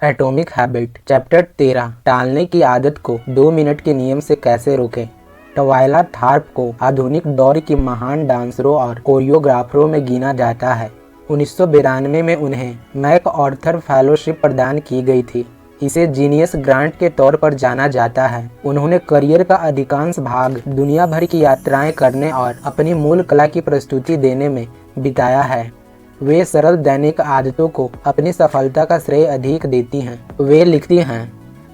Atomic habit chapter 13 टालने की आदत को 2 मिनट के नियम से कैसे रोकें। ट्वाइला थार्प को आधुनिक दौर की महान डांसरों और कोरियोग्राफरों में गिना जाता है। 1992 में उन्हें मैक ऑर्थर फेलोशिप प्रदान की गई थी। इसे जीनियस ग्रांट के तौर पर जाना जाता है। उन्होंने करियर का अधिकांश भाग दुनिया भर की यात्राएं करने और अपनी मूल कला की प्रस्तुति देने में बिताया है। वे सरल दैनिक आदतों को अपनी सफलता का श्रेय अधिक देती हैं। वे लिखती हैं,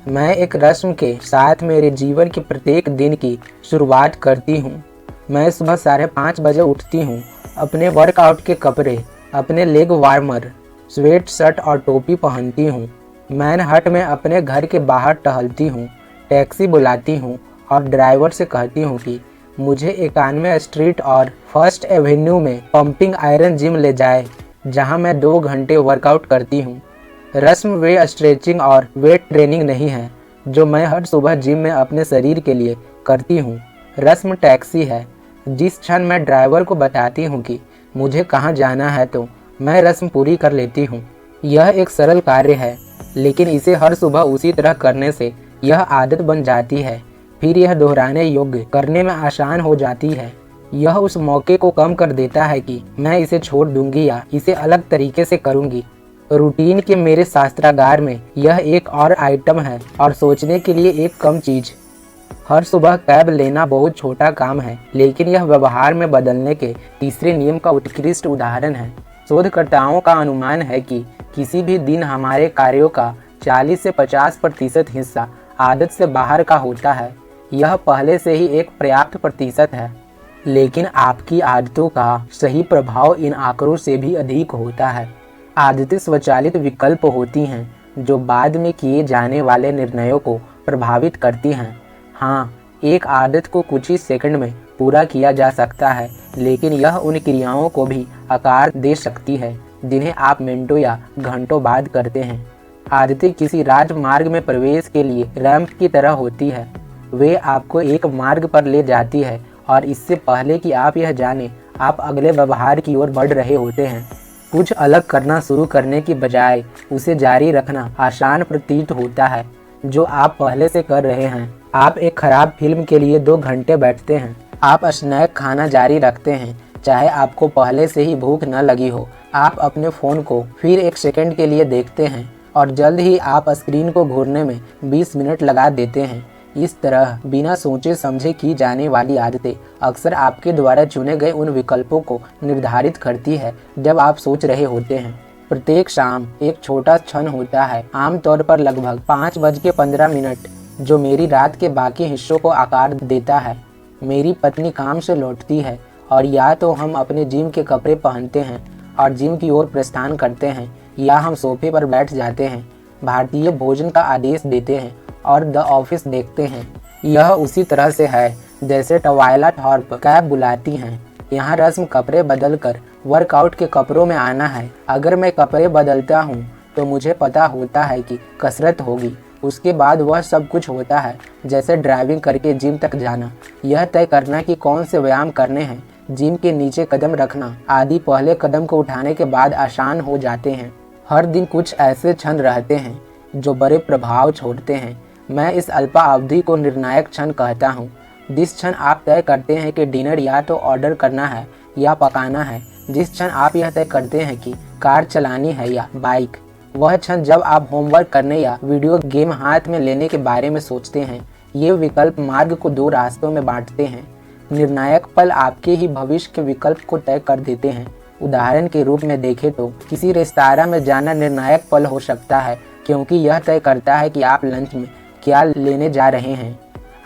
मैं एक रस्म के साथ मेरे जीवन के प्रत्येक दिन की शुरुआत करती हूँ। मैं सुबह 5:30 बजे उठती हूँ, अपने वर्कआउट के कपड़े, अपने लेग वार्मर, स्वेट शर्ट और टोपी पहनती हूँ। मैनहट्टन में अपने घर के बाहर टहलती हूँ, टैक्सी बुलाती हूँ और ड्राइवर से कहती हूँ कि मुझे 91 स्ट्रीट और फर्स्ट एवेन्यू में पंपिंग आयरन जिम ले जाए, जहां मैं 2 घंटे वर्कआउट करती हूं। रस्म वे स्ट्रेचिंग और वेट ट्रेनिंग नहीं है जो मैं हर सुबह जिम में अपने शरीर के लिए करती हूं। रस्म टैक्सी है। जिस क्षण मैं ड्राइवर को बताती हूं कि मुझे कहां जाना है तो मैं रस्म पूरी कर लेती हूं। यह एक सरल कार्य है, लेकिन इसे हर सुबह उसी तरह करने से यह आदत बन जाती है। फिर यह दोहराने योग्य करने में आसान हो जाती है। यह उस मौके को कम कर देता है कि मैं इसे छोड़ दूंगी या इसे अलग तरीके से करूंगी। रूटीन के मेरे शास्त्रागार में यह एक और आइटम है और सोचने के लिए एक कम चीज। हर सुबह कैब लेना बहुत छोटा काम है, लेकिन यह व्यवहार में बदलने के तीसरे नियम का उत्कृष्ट उदाहरण है। शोधकर्ताओं का अनुमान है कि किसी भी दिन हमारे कार्यों का 40 से 50% हिस्सा आदत से बाहर का होता है। यह पहले से ही एक पर्याप्त प्रतिशत है, लेकिन आपकी आदतों का सही प्रभाव इन आंकड़ों से भी अधिक होता है। आदतें स्वचालित विकल्प होती हैं जो बाद में किए जाने वाले निर्णयों को प्रभावित करती हैं। हाँ, एक आदत को कुछ ही सेकंड में पूरा किया जा सकता है, लेकिन यह उन क्रियाओं को भी आकार दे सकती है जिन्हें आप मिनटों या घंटों बाद करते हैं। आदतें किसी राजमार्ग में प्रवेश के लिए रैंप की तरह होती है। वे आपको एक मार्ग पर ले जाती है और इससे पहले कि आप यह जानें, आप अगले व्यवहार की ओर बढ़ रहे होते हैं। कुछ अलग करना शुरू करने की बजाय उसे जारी रखना आसान प्रतीत होता है जो आप पहले से कर रहे हैं। आप एक खराब फिल्म के लिए 2 घंटे बैठते हैं। आप स्नैक खाना जारी रखते हैं चाहे आपको पहले से ही भूख न लगी हो। आप अपने फ़ोन को फिर 1 सेकंड के लिए देखते हैं और जल्द ही आप स्क्रीन को घूरने में 20 मिनट लगा देते हैं। इस तरह बिना सोचे समझे की जाने वाली आदतें अक्सर आपके द्वारा चुने गए उन विकल्पों को निर्धारित करती है जब आप सोच रहे होते हैं। प्रत्येक शाम एक छोटा क्षण होता है, आमतौर पर लगभग 5:15, जो मेरी रात के बाकी हिस्सों को आकार देता है। मेरी पत्नी काम से लौटती है और या तो हम अपने जिम के कपड़े पहनते हैं और जिम की ओर प्रस्थान करते हैं, या हम सोफे पर बैठ जाते हैं, भारतीय भोजन का आदेश देते हैं और द ऑफिस देखते हैं। यह उसी तरह से है जैसे ट्वाइला थार्प कैब बुलाती हैं। यहाँ रस्म कपड़े बदलकर वर्कआउट के कपड़ों में आना है। अगर मैं कपड़े बदलता हूँ तो मुझे पता होता है कि कसरत होगी। उसके बाद वह सब कुछ होता है, जैसे ड्राइविंग करके जिम तक जाना, यह तय करना कि कौन से व्यायाम करने हैं, जिम के नीचे कदम रखना आदि पहले कदम को उठाने के बाद आसान हो जाते हैं। हर दिन कुछ ऐसे क्षण रहते हैं जो बड़े प्रभाव छोड़ते हैं। मैं इस अल्पावधि को निर्णायक क्षण कहता हूँ। जिस क्षण आप तय करते हैं कि डिनर या तो ऑर्डर करना है या पकाना है, जिस क्षण आप यह तय करते हैं कि कार चलानी है या बाइक, वह क्षण जब आप होमवर्क करने या वीडियो गेम हाथ में लेने के बारे में सोचते हैं। ये विकल्प मार्ग को 2 रास्तों में बांटते हैं। निर्णायक पल आपके ही भविष्य के विकल्प को तय कर देते हैं। उदाहरण के रूप में देखें तो किसी रेस्तरां में जाना निर्णायक पल हो सकता है, क्योंकि यह तय करता है कि आप लंच में क्या लेने जा रहे हैं।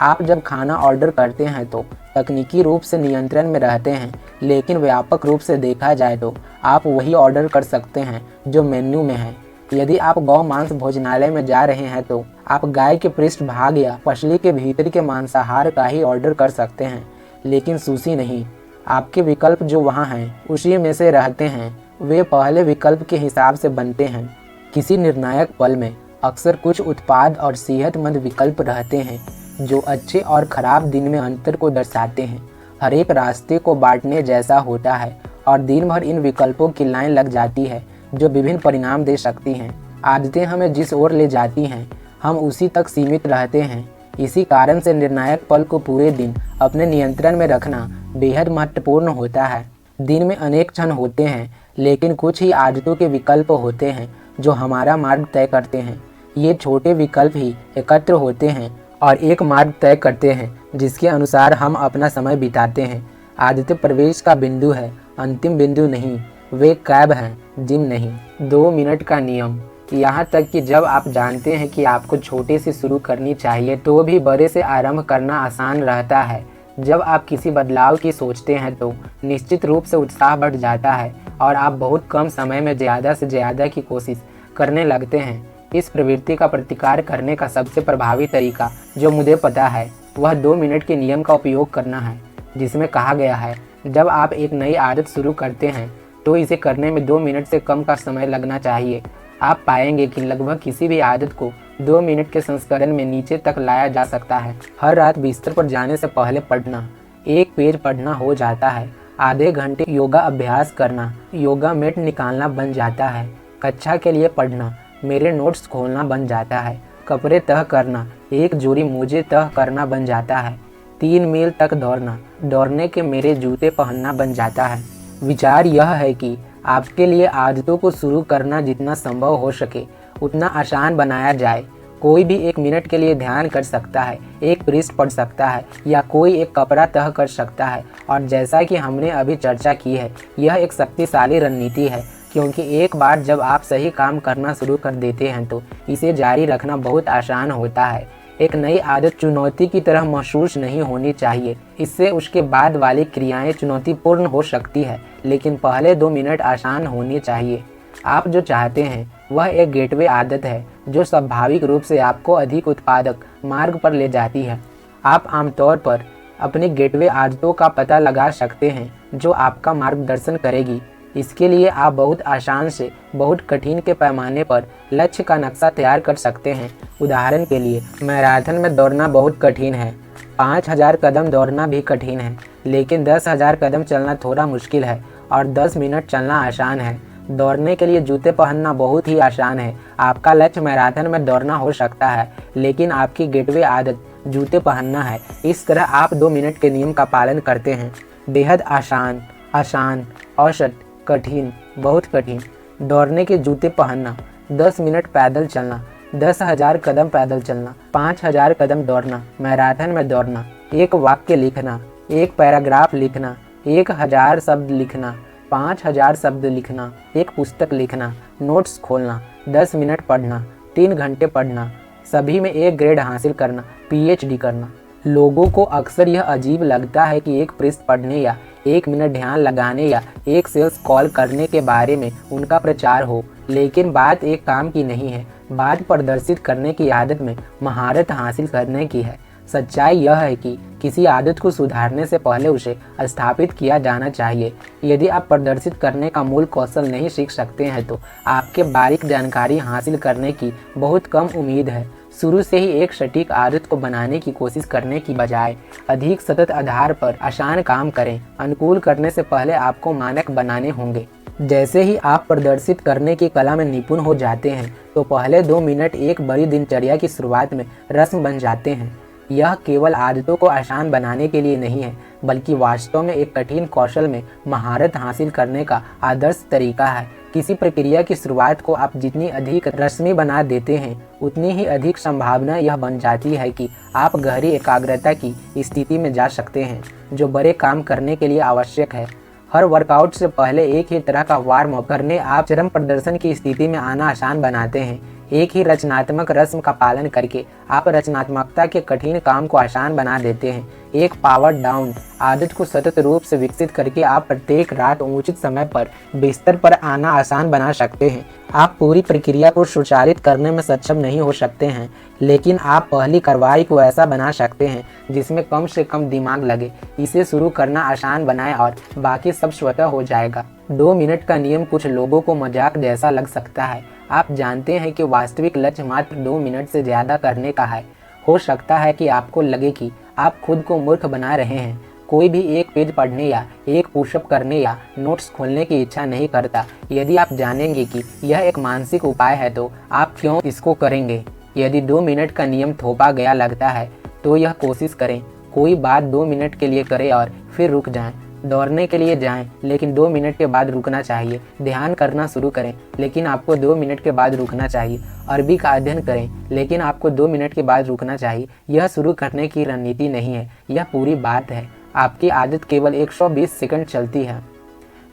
आप जब खाना ऑर्डर करते हैं तो तकनीकी रूप से नियंत्रण में रहते हैं, लेकिन व्यापक रूप से देखा जाए तो आप वही ऑर्डर कर सकते हैं जो मेन्यू में है। यदि आप गौ मांस भोजनालय में जा रहे हैं तो आप गाय के पृष्ठभाग या पसली के भीतर के मांसाहार का ही ऑर्डर कर सकते हैं, लेकिन सुशी नहीं। आपके विकल्प जो वहाँ हैं उसी में से रहते हैं। वे पहले विकल्प के हिसाब से बनते हैं। किसी निर्णायक पल में अक्सर कुछ उत्पाद और सेहतमंद विकल्प रहते हैं जो अच्छे और खराब दिन में अंतर को दर्शाते हैं। हर एक रास्ते को बांटने जैसा होता है और दिन भर इन विकल्पों की लाइन लग जाती है जो विभिन्न परिणाम दे सकती हैं। आदतें हमें जिस ओर ले जाती हैं हम उसी तक सीमित रहते हैं। इसी कारण से निर्णायक पल को पूरे दिन अपने नियंत्रण में रखना बेहद महत्वपूर्ण होता है। दिन में अनेक क्षण होते हैं, लेकिन कुछ ही आदतों के विकल्प होते हैं जो हमारा मार्ग तय करते हैं। ये छोटे विकल्प ही एकत्र होते हैं और एक मार्ग तय करते हैं जिसके अनुसार हम अपना समय बिताते हैं। आदतें प्रवेश का बिंदु है, अंतिम बिंदु नहीं। वे कैब हैं, जिम नहीं। 2 मिनट का नियम। यहाँ तक कि जब आप जानते हैं कि आपको छोटे से शुरू करनी चाहिए तो भी बड़े से आरंभ करना आसान रहता है। जब आप किसी बदलाव की सोचते हैं तो निश्चित रूप से उत्साह बढ़ जाता है और आप बहुत कम समय में ज़्यादा से ज़्यादा की कोशिश करने लगते हैं। इस प्रवृत्ति का प्रतिकार करने का सबसे प्रभावी तरीका जो मुझे पता है वह 2 मिनट के नियम का उपयोग करना है, जिसमें कहा गया है जब आप एक नई आदत शुरू करते हैं तो इसे करने में 2 मिनट से कम का समय लगना चाहिए। आप पाएंगे कि लगभग किसी भी आदत को 2 मिनट के संस्करण में नीचे तक लाया जा सकता है। हर रात बिस्तर पर जाने से पहले पढ़ना, 1 पेज पढ़ना हो जाता है। आधे घंटे योगा अभ्यास करना, योगा मैट निकालना बन जाता है। कक्षा के लिए पढ़ना, मेरे नोट्स खोलना बन जाता है। कपड़े तह करना, 1 जोड़ी मोजे तह करना बन जाता है। 3 मील तक दौड़ना, दौड़ने के मेरे जूते पहनना बन जाता है। विचार यह है कि आपके लिए आदतों को शुरू करना जितना संभव हो सके उतना आसान बनाया जाए। कोई भी 1 मिनट के लिए ध्यान कर सकता है, 1 पृष्ठ पढ़ सकता है या कोई एक कपड़ा तह कर सकता है। और जैसा कि हमने अभी चर्चा की है, यह एक शक्तिशाली रणनीति है, क्योंकि एक बार जब आप सही काम करना शुरू कर देते हैं तो इसे जारी रखना बहुत आसान होता है। एक नई आदत चुनौती की तरह महसूस नहीं होनी चाहिए। इससे उसके बाद वाली क्रियाएं चुनौतीपूर्ण हो सकती है, लेकिन पहले 2 मिनट आसान होने चाहिए। आप जो चाहते हैं वह एक गेटवे आदत है जो स्वाभाविक रूप से आपको अधिक उत्पादक मार्ग पर ले जाती है। आप आमतौर पर अपनी गेटवे आदतों का पता लगा सकते हैं जो आपका मार्गदर्शन करेगी। इसके लिए आप बहुत आसान से बहुत कठिन के पैमाने पर लक्ष्य का नक्शा तैयार कर सकते हैं। उदाहरण के लिए, मैराथन में दौड़ना बहुत कठिन है। 5000 कदम दौड़ना भी कठिन है, लेकिन 10,000 कदम चलना थोड़ा मुश्किल है और 10 मिनट चलना आसान है। दौड़ने के लिए जूते पहनना बहुत ही आसान है। आपका लक्ष्य मैराथन में दौड़ना हो सकता है, लेकिन आपकी गेटवे आदत जूते पहनना है। इस तरह आप 2 मिनट के नियम का पालन करते हैं। बेहद आसान, आसान, औसत, कठिन, बहुत कठिन। दौड़ने के जूते पहनना, 10 मिनट पैदल चलना, 10,000 कदम पैदल चलना, 5,000 कदम दौड़ना, मैराथन में दौड़ना, 1 वाक्य लिखना, 1 पैराग्राफ लिखना, 1000 शब्द लिखना, 5000 शब्द लिखना, 1 पुस्तक लिखना, नोट्स खोलना, 10 मिनट पढ़ना, 3 घंटे पढ़ना, सभी में 1 ग्रेड हासिल करना, PhD करना। लोगों को अक्सर यह अजीब लगता है कि 1 पृष्ठ पढ़ने या 1 मिनट ध्यान लगाने या 1 सेल्स कॉल करने के बारे में उनका प्रचार हो, लेकिन बात एक काम की नहीं है। बात प्रदर्शित करने की आदत में महारत हासिल करने की है। सच्चाई यह है कि किसी आदत को सुधारने से पहले उसे स्थापित किया जाना चाहिए। यदि आप प्रदर्शित करने का मूल कौशल नहीं सीख सकते हैं तो आपके बारीक जानकारी हासिल करने की बहुत कम उम्मीद है। शुरू से ही एक सटीक आदत को बनाने की कोशिश करने की बजाय अधिक सतत आधार पर आसान काम करें। अनुकूल करने से पहले आपको मानक बनाने होंगे। जैसे ही आप प्रदर्शित करने की कला में निपुण हो जाते हैं तो पहले 2 मिनट एक बड़ी दिनचर्या की शुरुआत में रस्म बन जाते हैं। यह केवल आदतों को आसान बनाने के लिए नहीं है, बल्कि वास्तव में एक कठिन कौशल में महारत हासिल करने का आदर्श तरीका है। किसी प्रक्रिया की शुरुआत को आप जितनी अधिक रस्मी बना देते हैं, उतनी ही अधिक संभावना यह बन जाती है कि आप गहरी एकाग्रता की स्थिति में जा सकते हैं, जो बड़े काम करने के लिए आवश्यक है। हर वर्कआउट से पहले एक ही तरह का वार्म अप करने आप चरम प्रदर्शन की स्थिति में आना आसान बनाते हैं। एक ही रचनात्मक रस्म का पालन करके आप रचनात्मकता के कठिन काम को आसान बना देते हैं। एक पावर डाउन आदत को सतत रूप से विकसित करके आप प्रत्येक रात उचित समय पर बिस्तर पर आना आसान बना सकते हैं। आप पूरी प्रक्रिया को स्वचालित करने में सक्षम नहीं हो सकते हैं, लेकिन आप पहली कार्रवाई को ऐसा बना सकते हैं जिसमें कम से कम दिमाग लगे। इसे शुरू करना आसान बनाएं और बाकी सब स्वतः हो जाएगा। 2 मिनट का नियम कुछ लोगों को मजाक जैसा लग सकता है। आप जानते हैं कि वास्तविक लक्ष्य मात्र 2 मिनट से ज़्यादा करने का है। हो सकता है कि आपको लगे कि आप खुद को मूर्ख बना रहे हैं, कोई भी एक पेज पढ़ने या एक पुशअप करने या नोट्स खोलने की इच्छा नहीं करता। यदि आप जानेंगे कि यह एक मानसिक उपाय है तो आप क्यों इसको करेंगे। यदि 2 मिनट का नियम थोपा गया लगता है तो यह कोशिश करें। कोई बात 2 मिनट के लिए करें और फिर रुक जाएं। दौड़ने के लिए जाएं, लेकिन 2 मिनट के बाद रुकना चाहिए। ध्यान करना शुरू करें, लेकिन आपको 2 मिनट के बाद रुकना चाहिए। अरबी का अध्ययन करें, लेकिन आपको 2 मिनट के बाद रुकना चाहिए। यह शुरू करने की रणनीति नहीं है, यह पूरी बात है। आपकी आदत केवल 120 सेकंड चलती है।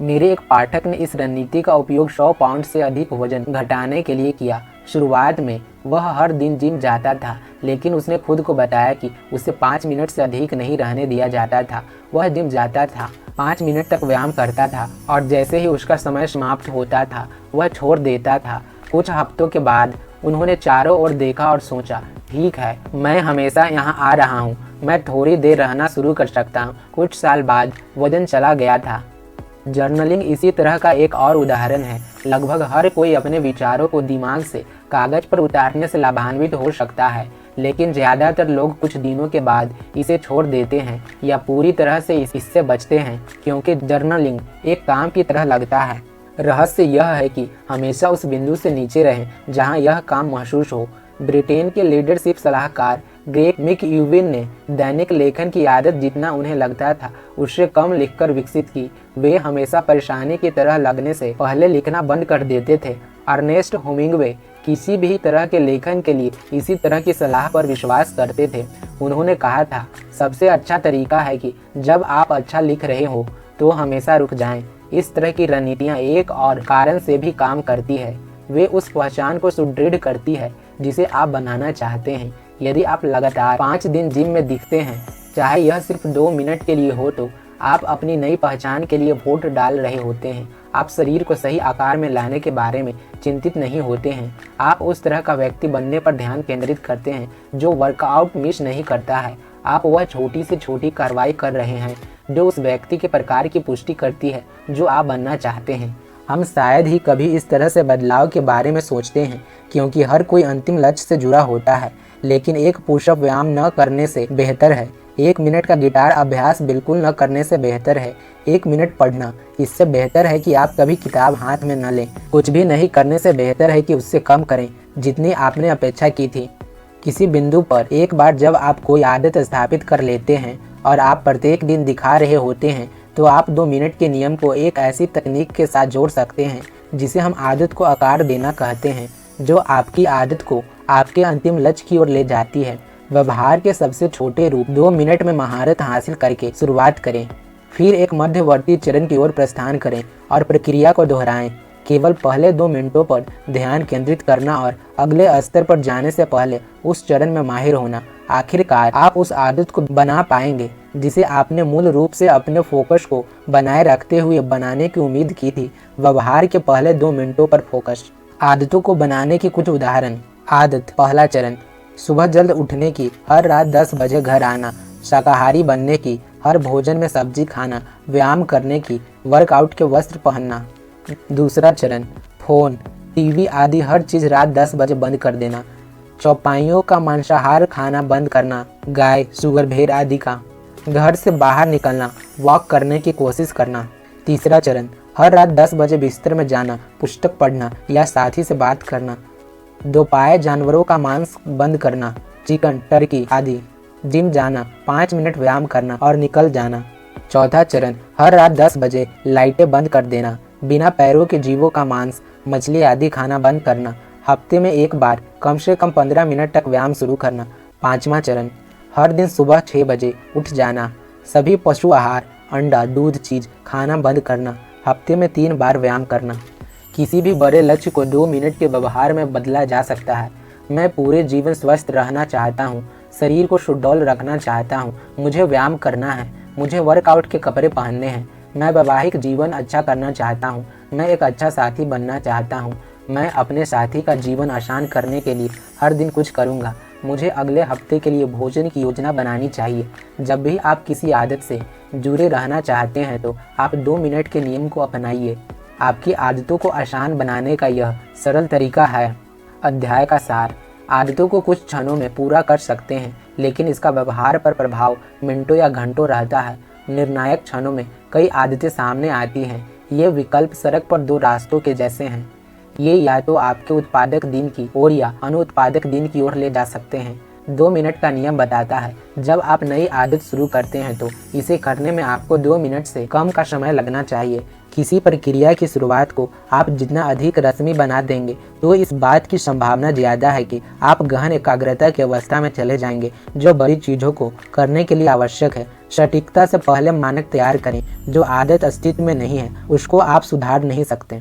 मेरे एक पाठक ने इस रणनीति का उपयोग 100 पाउंड से अधिक वजन घटाने के लिए किया। शुरुआत में वह हर दिन जिम जाता था, लेकिन उसने खुद को बताया कि उसे 5 मिनट से अधिक नहीं रहने दिया जाता था। वह जिम जाता था, 5 मिनट तक व्यायाम करता था और जैसे ही उसका समय समाप्त होता था वह छोड़ देता था। कुछ हफ्तों के बाद उन्होंने चारों ओर देखा और सोचा, ठीक है, मैं हमेशा यहाँ आ रहा हूँ, मैं थोड़ी देर रहना शुरू कर सकता हूँ। कुछ साल बाद वजन चला गया था। जर्नलिंग इसी तरह का एक और उदाहरण है। लगभग हर कोई अपने विचारों को दिमाग से कागज पर उतारने से लाभान्वित हो सकता है, लेकिन ज़्यादातर लोग कुछ दिनों के बाद इसे छोड़ देते हैं या पूरी तरह से इससे बचते हैं, क्योंकि जर्नलिंग एक काम की तरह लगता है। रहस्य यह है कि हमेशा उस बिंदु से नीचे रहें जहां यह काम महसूस हो। ब्रिटेन के लीडरशिप सलाहकार ग्रेग मैकइवन ने दैनिक लेखन की आदत जितना उन्हें लगता था उससे कम लिखकर विकसित की। वे हमेशा परेशानी की तरह लगने से पहले लिखना बंद कर देते थे। अर्नेस्ट हेमिंग्वे किसी भी तरह के लेखन के लिए इसी तरह की सलाह पर विश्वास करते थे। उन्होंने कहा था, सबसे अच्छा तरीका है कि जब आप अच्छा लिख रहे हो तो हमेशा रुक जाएं। इस तरह की रणनीतियाँ एक और कारण से भी काम करती है। वे उस पहचान को सुदृढ़ करती है जिसे आप बनाना चाहते हैं। यदि आप लगातार 5 दिन जिम में दिखते हैं, चाहे यह सिर्फ 2 मिनट के लिए हो, तो आप अपनी नई पहचान के लिए वोट डाल रहे होते हैं। आप शरीर को सही आकार में लाने के बारे में चिंतित नहीं होते हैं। आप उस तरह का व्यक्ति बनने पर ध्यान केंद्रित करते हैं जो वर्कआउट मिस नहीं करता है। आप वह छोटी से छोटी कार्रवाई कर रहे हैं जो उस व्यक्ति के प्रकार की पुष्टि करती है जो आप बनना चाहते हैं। हम शायद ही कभी इस तरह से बदलाव के बारे में सोचते हैं, क्योंकि हर कोई अंतिम लक्ष्य से जुड़ा होता है। लेकिन एक पुशअप व्यायाम न करने से बेहतर है। 1 मिनट का गिटार अभ्यास बिल्कुल न करने से बेहतर है। 1 मिनट पढ़ना, इससे बेहतर है कि आप कभी किताब हाथ में न लें। कुछ भी नहीं करने से बेहतर है कि उससे कम करें जितनी आपने अपेक्षा की थी। किसी बिंदु पर एक बार जब आप कोई आदत स्थापित कर लेते हैं और आप प्रत्येक दिन दिखा रहे होते हैं, तो आप 2 मिनट के नियम को एक ऐसी तकनीक के साथ जोड़ सकते हैं जिसे हम आदत को आकार देना कहते हैं, जो आपकी आदत को आपके अंतिम लक्ष्य की ओर ले जाती है। व्यवहार के सबसे छोटे रूप 2 मिनट में महारत हासिल करके शुरुआत करें, फिर एक मध्यवर्ती चरण की ओर प्रस्थान करें और प्रक्रिया को दोहराएं। केवल पहले 2 मिनटों पर ध्यान केंद्रित करना और अगले स्तर पर जाने से पहले उस चरण में माहिर होना। आखिरकार आप उस आदत को बना पाएंगे जिसे आपने मूल रूप से अपने फोकस को बनाए रखते हुए बनाने की उम्मीद की थी। व्यवहार के पहले 2 मिनटों पर फोकस। आदतों को बनाने की कुछ उदाहरण। आदत, पहला चरण, सुबह जल्द उठने की, हर रात 10 बजे घर आना, शाकाहारी बनने की, हर भोजन में सब्जी खाना, व्यायाम करने की, वर्कआउट के वस्त्र पहनना। दूसरा चरण, फोन, टीवी आदि हर चीज़ रात 10 बजे बंद कर देना, चौपाइयों का मांसाहार खाना बंद करना, गाय, शुगर, भेड़ आदि का। घर से बाहर निकलना, वॉक करने की कोशिश करना। तीसरा चरण, हर रात 10 बजे बिस्तर में जाना, पुस्तक पढ़ना या साथी से बात करना। दोपाए जानवरों का मांस बंद करना, चिकन, टर्की आदि। जिम जाना, 5 मिनट व्यायाम करना और निकल जाना। चौथा चरण, हर रात 10 बजे लाइटें बंद कर देना, बिना पैरों के जीवों का मांस, मछली आदि खाना बंद करना। हफ्ते में एक बार कम से कम 15 मिनट तक व्यायाम शुरू करना। पाँचवा चरण, हर दिन सुबह 6 बजे उठ जाना, सभी पशु आहार, अंडा, दूध चीज़ खाना बंद करना। हफ्ते में 3 बार व्यायाम करना। किसी भी बड़े लक्ष्य को 2 मिनट के व्यवहार में बदला जा सकता है। मैं पूरे जीवन स्वस्थ रहना चाहता हूँ, शरीर को सुडौल रखना चाहता हूँ, मुझे व्यायाम करना है, मुझे वर्कआउट के कपड़े पहनने हैं, मैं वैवाहिक जीवन अच्छा करना चाहता हूँ, मैं एक अच्छा साथी बनना चाहता हूँ, मैं अपने साथी का जीवन आसान करने के लिए हर दिन कुछ करूँगा, मुझे अगले हफ्ते के लिए भोजन की योजना बनानी चाहिए। जब भी आप किसी आदत से जुड़े रहना चाहते हैं तो आप 2 मिनट के नियम को अपनाइए। आपकी आदतों को आसान बनाने का यह सरल तरीका है। अध्याय का सार। आदतों को कुछ क्षणों में पूरा कर सकते हैं, लेकिन इसका व्यवहार पर प्रभाव मिनटों या घंटों रहता है। निर्णायक क्षणों में कई आदतें सामने आती हैं। ये विकल्प सड़क पर दो रास्तों के जैसे हैं। ये या तो आपके उत्पादक दिन की ओर या अनुत्पादक दिन की ओर ले जा सकते हैं। 2 मिनट का नियम बताता है, जब आप नई आदत शुरू करते हैं तो इसे करने में आपको 2 मिनट से कम का समय लगना चाहिए। किसी प्रक्रिया की शुरुआत को आप जितना अधिक रस्मी बना देंगे तो इस बात की संभावना ज़्यादा है कि आप गहन एकाग्रता की अवस्था में चले जाएंगे, जो बड़ी चीज़ों को करने के लिए आवश्यक है। सटीकता से पहले मानक तैयार करें। जो आदत अस्तित्व में नहीं है उसको आप सुधार नहीं सकते।